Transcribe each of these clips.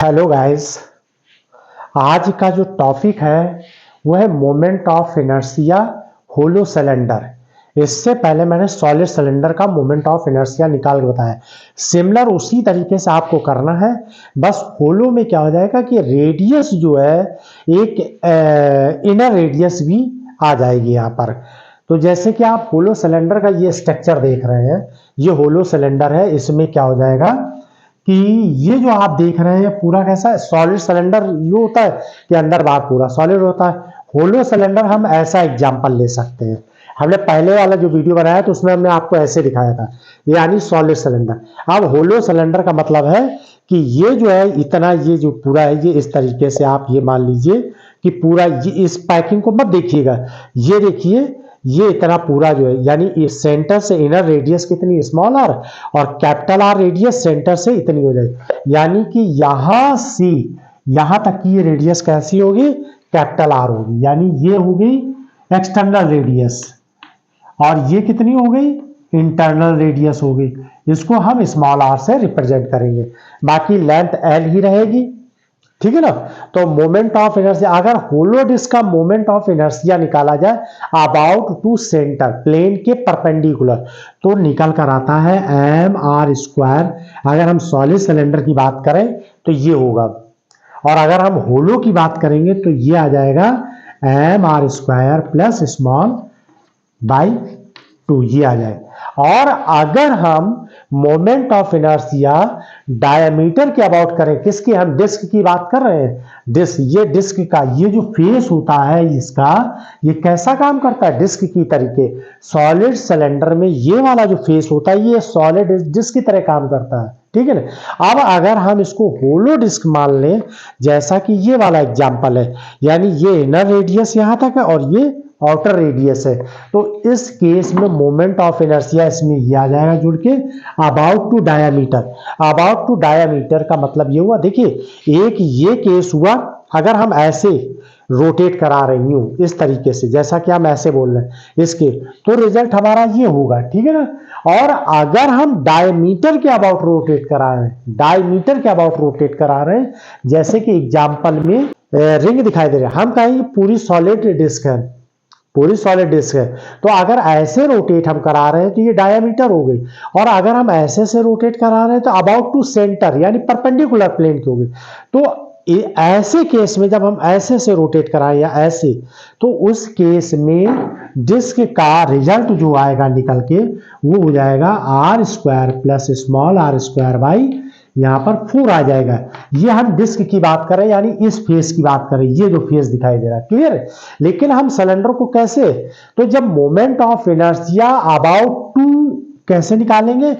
Hello guys. आज का जो टॉपिक है वो है moment of inertia hollow cylinder. इससे पहले मैंने सॉलिड सिलेंडर का मोमेंट ऑफ इनर्शिया निकाल के बताया। सिमिलर उसी तरीके से आपको करना है, बस होलो में क्या हो जाएगा कि रेडियस जो है एक इनर रेडियस भी आ जाएगी यहाँ पर। तो जैसे कि आप होलो सिलेंडर का ये स्ट्रक्चर देख रहे हैं, ये होलो सिलेंडर है। इसमें क्या हो जाएगा कि ये जो आप देख रहे हैं पूरा कैसा है, सॉलिड सिलेंडर ये होता है कि अंदर बाहर पूरा सॉलिड होता है। होलो सिलेंडर हम ऐसा एग्जांपल ले सकते हैं। हमने पहले वाला जो वीडियो बनाया तो उसमें हमने आपको ऐसे दिखाया था, यानी सॉलिड सिलेंडर। अब होलो सिलेंडर का मतलब है कि ये जो है इतना, ये जो पूरा है ये इस तरीके से आप ये मान लीजिए कि पूरा ये, इस पैकिंग को मत देखिएगा, ये देखिए ये इतना पूरा जो है, यानी इस सेंटर से इनर रेडियस कितनी, स्मॉल आर, और कैपिटल आर रेडियस सेंटर से इतनी हो जाएगी। यानी कि यहां से यहां तक की ये रेडियस कैसी होगी, कैपिटल आर होगी। यानी ये हो गई एक्सटर्नल रेडियस, और ये कितनी हो गई, इंटरनल रेडियस हो गई। इसको हम स्मॉल आर से रिप्रेजेंट करेंगे, बाकी लेंथ एल ही रहेगी, ठीक है ना। तो मोमेंट ऑफ इनर्शिया, अगर होलो डिस्क का मोमेंट ऑफ इनर्शिया निकाला जाए अबाउट टू सेंटर प्लेन के परपेंडिकुलर, तो निकल कर आता है एम आर स्क्वायर। अगर हम सॉलिड सिलेंडर की बात करें तो ये होगा, और अगर हम होलो की बात करेंगे तो ये आ जाएगा M R square plus small by 2, ये आ जाए। और अगर हम मोमेंट ऑफ इनर्शिया डायमीटर के अबाउट करें, किसकी, हम डिस्क की बात कर रहे हैं, डिस्क, ये डिस्क का ये जो फेस होता है इसका, ये कैसा काम करता है, डिस्क की तरीके। सॉलिड सिलेंडर में ये वाला जो फेस होता है ये सॉलिड डिस्क की तरह काम करता है, ठीक है ना। अब अगर हम इसको होलो डिस्क मान लें, जैसा कि ये वाला एग्जांपल है, यानी ये इनर रेडियस यहां तक है और ये आउटर रेडियस है, तो इस केस में मोमेंट ऑफ इनर्शिया इसमें ये आ जाएगा जुड़ के about to diameter. About to diameter का मतलब ये हुआ, देखिए एक ये केस हुआ, अगर हम ऐसे रोटेट करा रही हूं इस तरीके से, जैसा कि हम ऐसे बोल रहे हैं इसके, तो रिजल्ट हमारा ये होगा, ठीक है ना। और अगर हम डायमीटर के अबाउट रोटेट करा रहे हैं, डायमीटर के अबाउट रोटेट करा रहे हैं, जैसे कि एग्जांपल में रिंग दिखाई दे रहा है, हम कहेंगे पूरी सॉलिड डिस्क है, पूरी सॉलिड डिस्क है, तो अगर ऐसे रोटेट हम करा रहे हैं तो ये डायमीटर हो गई। और अगर हम ऐसे से रोटेट करा रहे हैं तो अबाउट टू सेंटर यानी परपेंडिकुलर प्लेन की होगी। तो ऐसे केस में जब हम ऐसे से रोटेट कराएं या ऐसे, तो उस केस में डिस्क का रिजल्ट जो आएगा निकल के वो हो जाएगा R square plus small are square by यहां पर 4 आ जाएगा। ये हम डिस्क की बात करें, यानी इस फेस की बात करें, ये जो फेस दिखाई दे रहा है, क्लियर है। लेकिन हम सिलेंडर को कैसे, तो जब moment of inertia about to कैसे निकालेंगे,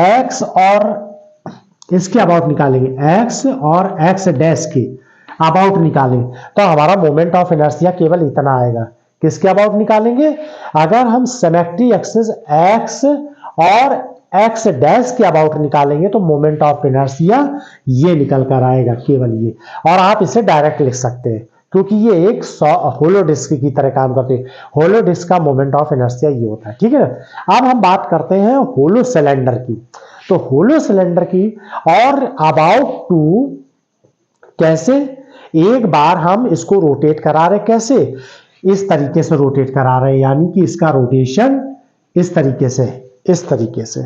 एक्स और इसके अबाउट निकालेंगे, एक्स और एक्स डैश के अबाउट निकालेंगे, तो हमारा मोमेंट ऑफ इनर्शिया केवल इतना आएगा। किसके अबाउट निकालेंगे, अगर हम सिमेट्री एक्सिस एक्स और एक्स डैश के अबाउट निकालेंगे तो मोमेंट ऑफ इनर्शिया ये निकल कर आएगा, केवल ये। और आप इसे डायरेक्ट लिख सकते हैं क्योंकि ये एक होलो डिस्क की तरह काम करते हैं। होलो डिस्क का मोमेंट ऑफ इनर्शिया ये होता है, ठीक है ना। अब हम बात करते हैं होलो सिलेंडर की। तो होलो सिलेंडर की और अबाउट टू कैसे, एक बार हम इसको रोटेट करा रहे, कैसे, इस तरीके से रोटेट करा रहे हैं, यानी कि इसका रोटेशन इस तरीके से, इस तरीके से,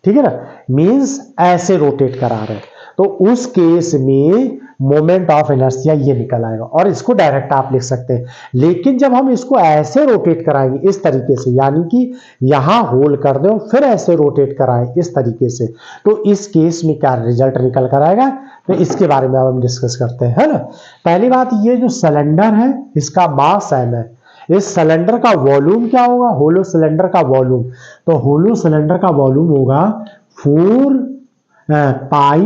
ठीक है ना, मींस ऐसे रोटेट करा रहे हैं, तो उस केस में मोमेंट ऑफ इनर्शिया ये निकल आएगा। और इसको डायरेक्ट आप लिख सकते हैं। लेकिन जब हम इसको ऐसे रोटेट कराएंगे इस तरीके से, यानी कि यहां होल कर दो फिर ऐसे रोटेट कराएं इस तरीके से, तो इस केस में क्या रिजल्ट निकल कर आएगा, तो इसके बारे में अब हम डिस्कस करते हैं, है ना। पहली बात, ये जो सिलेंडर है इसका मास एम है। इस सिलेंडर का वॉल्यूम क्या होगा, होलो सिलेंडर का वॉल्यूम, तो होलो सिलेंडर का वॉल्यूम होगा 4 pi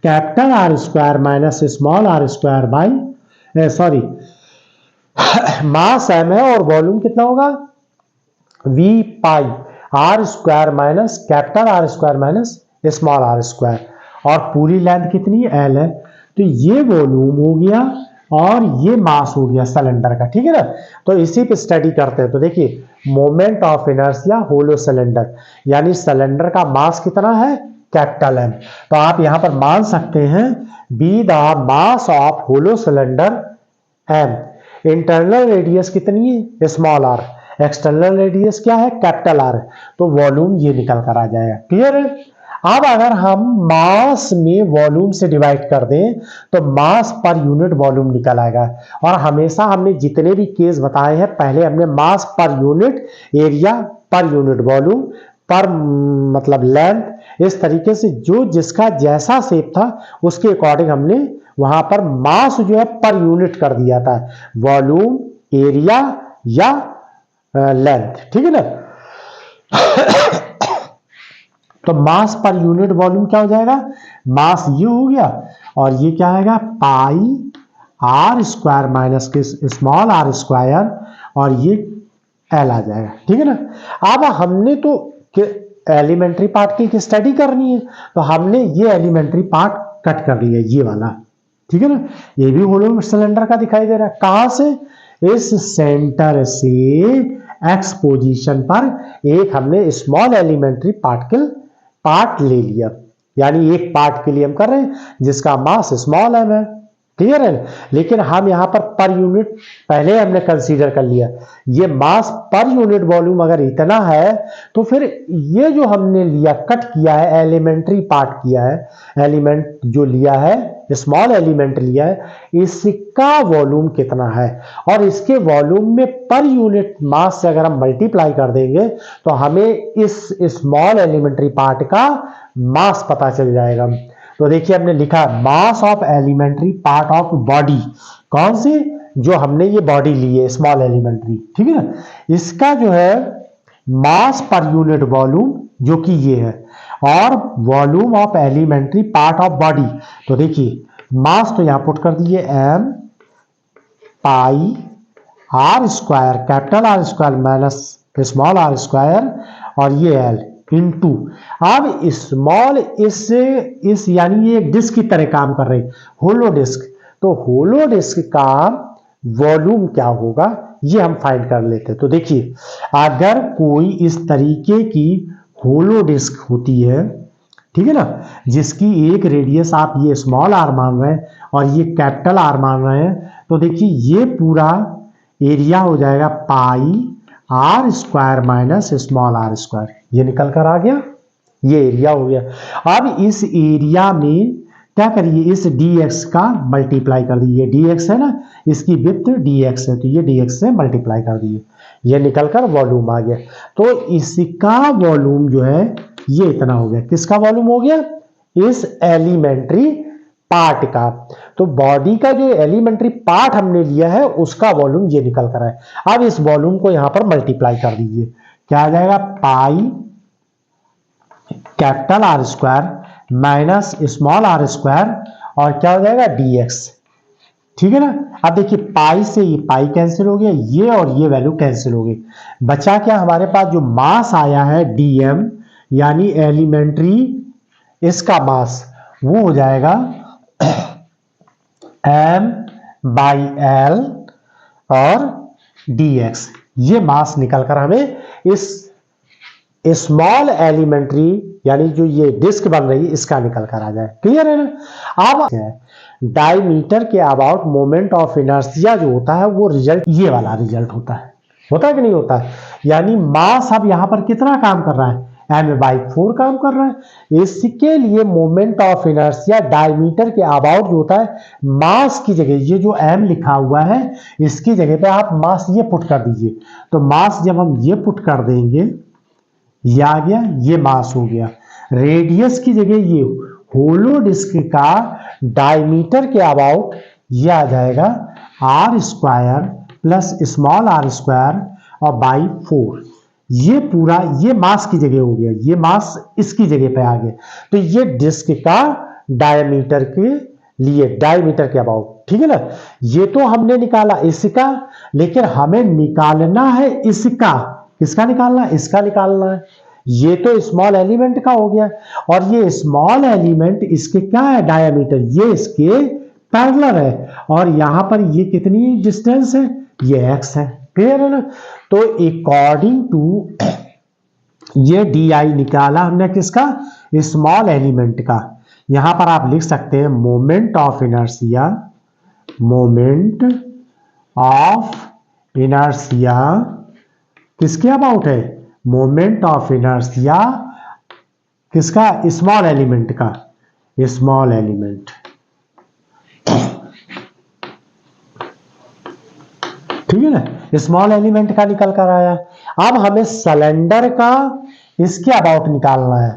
capital R square minus small are square by, sorry mass M है और वॉल्यूम कितना होगा, V pi are square minus capital R square minus small are square, और पूरी लेंथ कितनी एल है, तो ये वॉल्यूम हो गया और ये मास हो गया सिलेंडर का, ठीक है ना। तो इसी पे स्टडी करते हैं। तो देखिए moment of inertia hollow cylinder, यानी सिलेंडर का मास कितना है कैपिटल एम। तो आप यहां पर मान सकते हैं be the mass of hollow cylinder M. Internal radius कितनी है? Small are. एक्सटर्नल रेडियस क्या है? Capital R. तो वॉल्यूम ये निकल कर आ जाएगा। क्लियर है? अब अगर हम मास में वॉल्यूम से डिवाइड कर दें तो मास पर यूनिट वॉल्यूम निकल आएगा। और हमेशा हमने जितने भी केस बताए हैं, पहले हमने mass per unit area per unit volume per मतलब लेंथ, इस तरीके से जो जिसका जैसा शेप था उसके अकॉर्डिंग हमने वहां पर मास जो है पर यूनिट कर दिया था, वॉल्यूम, एरिया या लेंथ। ठीक है ना? तो मास पर यूनिट वॉल्यूम क्या हो जाएगा? मास ये हो गया और ये क्या आएगा? Pi are square minus small are square और ये एल आ जाएगा। ठीक है ना? अब हमने तो एलिमेंट्री पार्ट की स्टडी करनी है, तो हमने ये एलिमेंट्री पार्ट कट कर लिया, ये वाला। ठीक है ना? ये भी होलो सिलेंडर का दिखाई दे रहा है। कहां से? इस सेंटर से एक्स पोजीशन पर एक हमने स्मॉल एलिमेंट्री पार्टिकल पार्ट ले लिया, यानी एक पार्ट के लिए हम कर रहे हैं जिसका मास स्मॉल एम है। क्लियर है? लेकिन हम यहां पर यूनिट पहले हमने कंसीडर कर लिया। ये मास पर यूनिट वॉल्यूम अगर इतना है तो फिर ये जो हमने लिया, कट किया है, एलिमेंट्री पार्ट किया है, एलिमेंट जो लिया है, स्मॉल एलिमेंट लिया है, इसका वॉल्यूम कितना है और इसके वॉल्यूम में पर यूनिट मास से अगर हम मल्टीप्लाई कर देंगे तो हमें इस स्मॉल एलिमेंट्री पार्ट का मास पता चल जाएगा। तो देखिए हमने लिखा mass of elementary part of body. कौन सी? जो हमने ये बॉडी ली है स्मॉल एलिमेंट्री। ठीक है ना? इसका जो है मास पर यूनिट वॉल्यूम जो कि ये है, और volume of elementary part of body. तो देखिए मास तो यहां पुट कर दिए M pi are square, capital R square minus small are square और ये एल इंटू। अब स्मॉल इस यानी ये डिस्क की तरह काम कर रही, होलो डिस्क। तो होलो डिस्क का वॉल्यूम क्या होगा ये हम फाइंड कर लेते हैं। तो देखिए अगर कोई इस तरीके की होलो डिस्क होती है, ठीक है ना, जिसकी एक रेडियस आप ये स्मॉल आर मान रहे हैं और ये कैपिटल आर मान रहे हैं, तो देखिए ये पूरा एरिया हो जाएगा pi are square minus small are square. ये निकल कर आ गया, ये एरिया हो गया। अब इस एरिया में क्या करिए, इस dx का मल्टीप्लाई कर दीजिए। dx है ना, इसकी विड्थ dx है, तो ये dx से मल्टीप्लाई कर दीजिए, ये निकलकर वॉल्यूम आ गया। तो इसका वॉल्यूम जो है ये इतना हो गया। किसका वॉल्यूम हो गया? इस एलिमेंट्री पार्ट का। तो बॉडी का जो एलिमेंट्री पार्ट हमने लिया है उसका वॉल्यूम ये निकल कर आए। अब इस वॉल्यूम को यहां पर मल्टीप्लाई कर दीजिए, क्या आ जाएगा? Pi capital R square minus small are square और क्या हो जाएगा? dx। ठीक है ना? अब देखिए पाई से ये पाई कैंसिल हो गया, ये और ये वैल्यू कैंसिल हो गई। बचा क्या हमारे पास? जो मास आया है dm, यानी एलिमेंट्री इसका मास, वो हो जाएगा m बाई एल और dx। ये मास निकलकर हमें इस स्मॉल एलिमेंट्री यानी जो ये डिस्क बन रही है इसका निकल कर आ जाए। क्लियर है ना? अब डायमीटर के अबाउट मोमेंट ऑफ इनर्शिया जो होता है वो रिजल्ट ये वाला रिजल्ट होता है कि नहीं होता है? यानी मास अब यहां पर कितना काम कर रहा है? m/4 काम कर रहा है। इसके लिए मोमेंट ऑफ इनर्शिया डायमीटर के अबाउट जो होता है, मास की जगह ये जो m लिखा हुआ है इसकी जगह पे आप मास ये पुट कर दीजिए। तो मास जब हम ये पुट कर देंगे, ये आ गया, ये मास हो गया। रेडियस की जगह ये होलो डिस्क का डायमीटर के अबाउट ये आ जाएगा R square plus small are square और बाई 4। ये पूरा ये मास की जगह हो गया, ये मास इसकी जगह पे आ गया। तो ये डिस्क का डायमीटर के लिए, डायमीटर के अबाउट। ठीक है ना? ये तो हमने निकाला इसका, लेकिन हमें निकालना है इसका। किसका निकालना है? इसका निकालना है। ये तो स्मॉल एलिमेंट का हो गया और ये स्मॉल एलिमेंट इसके क्या है? डायमीटर, ये इसके पैरेलल है और यहां पर ये कितनी डिस्टेंस है? ये x है। क्लियर है ना? तो अकॉर्डिंग टू ये डी आई निकाला हमने किसका? स्मॉल एलिमेंट का, यहां पर आप लिख सकते हैं moment of inertia, moment of inertia किसके अबाउट है? मोमेंट ऑफ इनर्शिया किसका? स्मॉल एलिमेंट का, स्मॉल एलिमेंट। ठीक है ना, स्मॉल एलिमेंट का निकल कर आया। अब हमें सिलेंडर का इसके अबाउट निकालना है,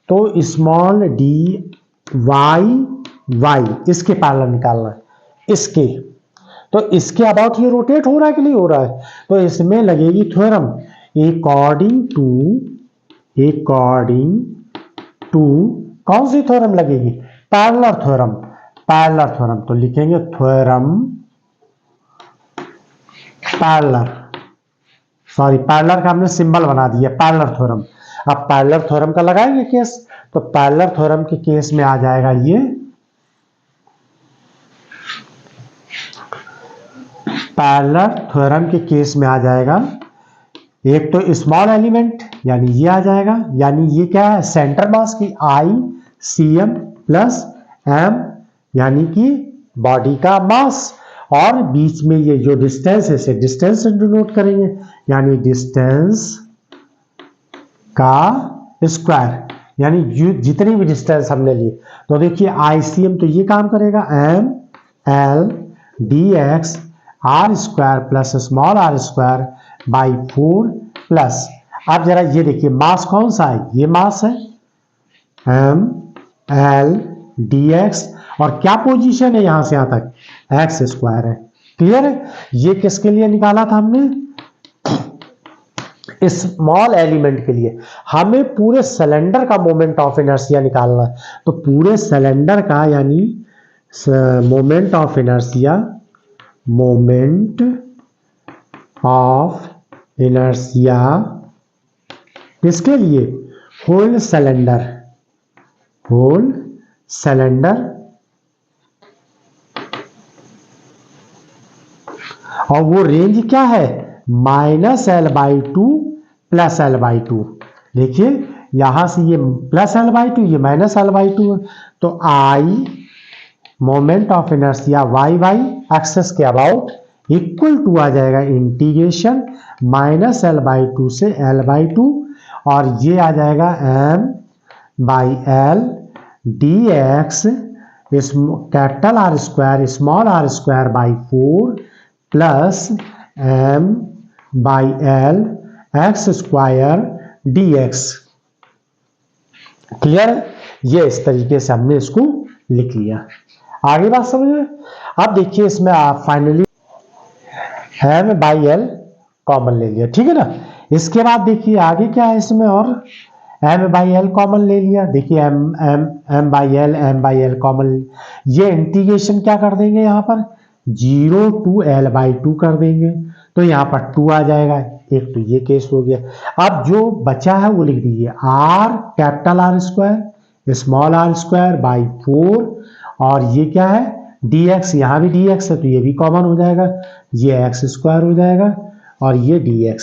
तो स्मॉल डी वाई वाई इसके पैरेलल निकालना है, इसके। तो इसके अबाउट ये रोटेट हो रहा है कि नहीं हो रहा है? तो इसमें लगेगी थ्योरम अकॉर्डिंग टू कौन सी थ्योरम लगेगी? Parallel theorem, parallel theorem. तो लिखेंगे थ्योरम पैरेलल, सॉरी पैरेलल का हमने सिंबल बना दिया, पैरेलल थ्योरम। अब पैरेलल थ्योरम का लगाएंगे केस, तो पैरेलल थ्योरम के केस में आ जाएगा ये पैरेलल थ्योरम के केस में आ जाएगा एक तो स्मॉल एलिमेंट यानी ये आ जाएगा, यानी ये क्या है? सेंटर मास की आई सी एम प्लस एम यानी कि बॉडी का मास, और बीच में ये जो डिस्टेंस है इसे डिस्टेंस से डिनोट करेंगे, यानी डिस्टेंस का स्क्वायर, यानी जितनी भी डिस्टेंस हमने ली। तो देखिए आईसीएम तो ये काम करेगा M L D X R square plus small are square by 4 plus, अब जरा ये देखिए मास कौन सा है? ये मास है एम एल डी एक्स, और क्या पोजीशन है यहां से यहां तक? एक्स स्क्वायर है। क्लियर है? ये किसके लिए निकाला था हमने? स्मॉल एलिमेंट के लिए। हमें पूरे सिलेंडर का मोमेंट ऑफ इनर्शिया निकालना है, तो पूरे सिलेंडर का यानी moment of inertia, moment of inertia किसके लिए? होल सिलेंडर, होल सिलेंडर, और वो रेंज क्या है? -L/2 plus L/2। देखिए यहां से ये प्लस L/2 ये -L/2 है, तो I moment of inertia Y Y axis के अबाउट इक्वल टू आ जाएगा इंटीग्रेशन -L/2 से L/2, और ये आ जाएगा m/L dx capital R square small are square by 4 plus m/L x square dx। Clear? ये इस तरीके से हमने इसको लिख लिया। आगे बात समझ में? अब देखिए इसमें आप फाइनली m/L कॉमन ले लिया, ठीक है ना। इसके बाद देखिए आगे क्या है इसमें, और m/L कॉमन ले लिया। देखिए m/L कॉमन, ये इंटीग्रेशन क्या कर देंगे यहाँ पर? 0 to L/2 कर देंगे, तो यहाँ पर 2 आ जाएगा। एक तो ये केस हो गया। अब जो बचा है वो लिख दीजिए r capital R square small are square by 4, और ये क्या है? dx, यहाँ भी dx है तो ये भी कॉमन हो जाएगा, ये एक्स स्क्वायर हो जाएगा और ये dx।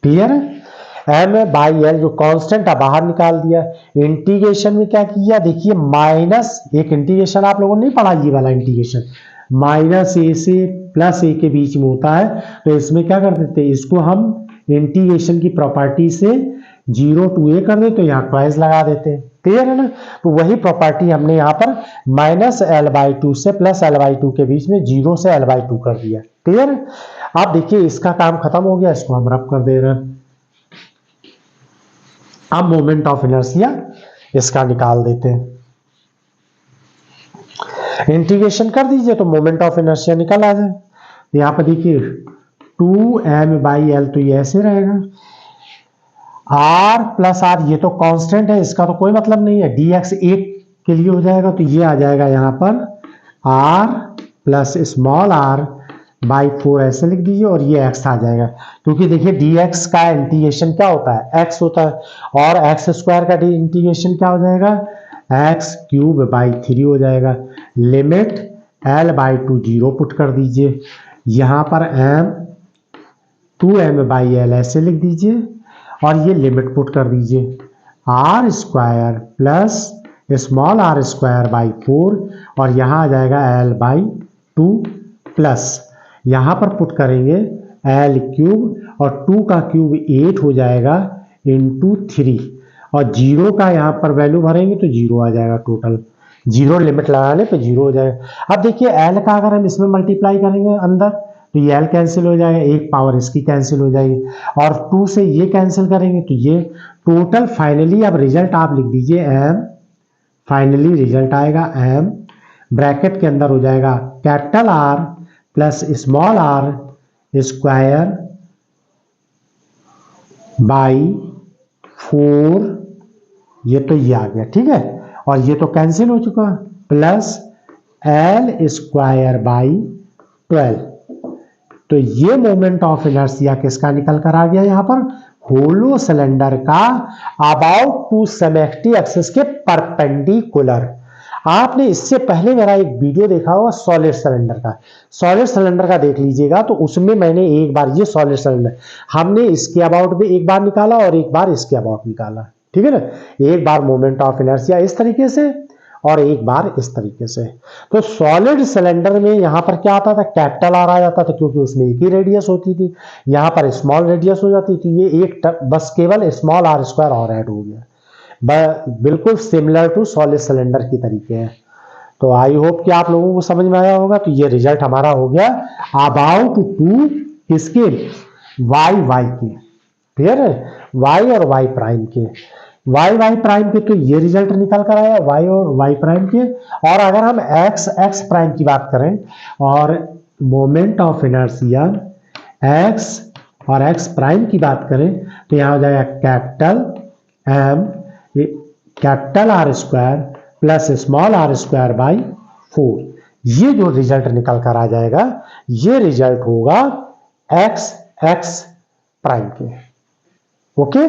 क्लियर है? m/L जो कांस्टेंट है बाहर निकाल दिया। इंटीग्रेशन में क्या किया? देखिए माइनस, एक इंटीग्रेशन आप लोगों ने नहीं पढ़ा, ये वाला इंटीग्रेशन -a से +a के बीच में होता है, तो इसमें क्या कर देते हैं? इसको हम इंटीग्रेशन की प्रॉपर्टी से 0 to a कर दे, तो यहाँ ट्वाइस लगा देते हैं। क्लियर है ना? तो वही प्रॉपर्टी हमने यहाँ पर -L/2 से +L/2 के बीच में 0 से L/2 कर दिया। क्लियर है? अब देखिए इसका काम खत्म हो गया, इसको हम रब कर दे रहे हैं। अब मोमेंट ऑफ इनर्शिया इसका निकाल देते हैं। इंटीग्रेशन कर दीजिए तो मोमेंट ऑफ इनर्शिया निकल आ जाए। यहाँ पर देखिए 2m/L तो ये ऐसे रहेगा, r प्लस r ये तो कांस्टेंट है, इसका तो कोई मतलब नहीं है, dx 1 के लिए हो जाएगा, तो ये आ जाएगा यहाँ पर r plus small r by 4 ऐसे लिख दीजिए, और ये x आ जाएगा, क्योंकि देखिए dx का इंटीग्रेशन क्या होता है? x होता है, और एक्स स्क्वायर का इंटीग्रेशन क्या हो जाएगा? x³ बाई 3 हो जाएगा। लिमिट L/2 0 पुट कर दीजिए, यहाँ पर 2m/L ऐसे लिख दीजिए, और ये लिमिट पुट कर दीजिए R square plus small are square by 4 और यहाँ आ जाएगा एल बाई 2 प्लस यहाँ पर पुट करेंगे एल क्यूब और 2 का क्यूब 8 हो जाएगा इंटू 3 और 0 का यहाँ पर वैल्यू भरेंगे तो 0 आ जाएगा टोटल। 0 लिमिट लगाने पे 0 हो जाएगा। अब देखिए एल का अगर हम इसमें मल्टीप्लाई करेंगे अंदर तो ये एल कैंसिल हो जाएगा, एक पावर इसकी कैंसिल हो जाएगी और 2 से ये कैंसिल करेंगे तो ये टोटल फाइनली अब रिजल्ट आप लिख दीजिए एम, फाइनली रिजल्ट आएगा एम ब्रैकेट के अंदर हो जाएगा capital R plus small are square by 4, ये तो ये आ गया, ठीक है, और ये तो कैंसिल हो चुका, प्लस एल स्क्वायर बाई 12। तो ये मोमेंट ऑफ इनर्शिया किसका निकल कर आ गया यहाँ पर, होलो सिलेंडर का अबाउट टू सेमेस्ट्री एक्सिस के परपेंडिकुलर। आपने इससे पहले मेरा एक वीडियो देखा होगा सॉलिड सिलेंडर का, सॉलिड सिलेंडर का देख लीजिएगा, तो उसमें मैंने एक बार ये सॉलिड सिलेंडर हमने इसके अबाउट में एक बार निकाला और एक बार इसके अबाउट निकाला, ठीक है ना, एक बार मोमेंट ऑफ इनर्शिया इस तरीके से और एक बार इस तरीके से। तो सॉलिड सिलेंडर में यहां पर क्या आता था, कैपिटल आर आ जाता था क्योंकि उसमें एक ही रेडियस होती थी, यहां पर स्मॉल रेडियस हो जाती थी, ये एक बस केवल स्मॉल आर स्क्वायर और ऐड हो गया, बिल्कुल सिमिलर टू सॉलिड सिलेंडर की तरीके है। तो आई होप कि आप लोगों को समझ में आया होगा। तो ये रिजल्ट हमारा हो गया अबाउट टू किसके, वाई वाई के, क्लियर है, वाई और वाई प्राइम के, वाई वाई प्राइम के, तो ये रिजल्ट निकल कर आया वाई और वाई प्राइम के। और अगर हम एक्स एक्स प्राइम की बात करें और मोमेंट ऑफ इनर्शिया एक्स और एक्स प्राइम की बात करें तो यहां हो जाएगा capital M capital R square plus small are square by 4। ये जो रिजल्ट निकल कर आ जाएगा ये रिजल्ट होगा एक्स एक्स प्राइम के। ओके।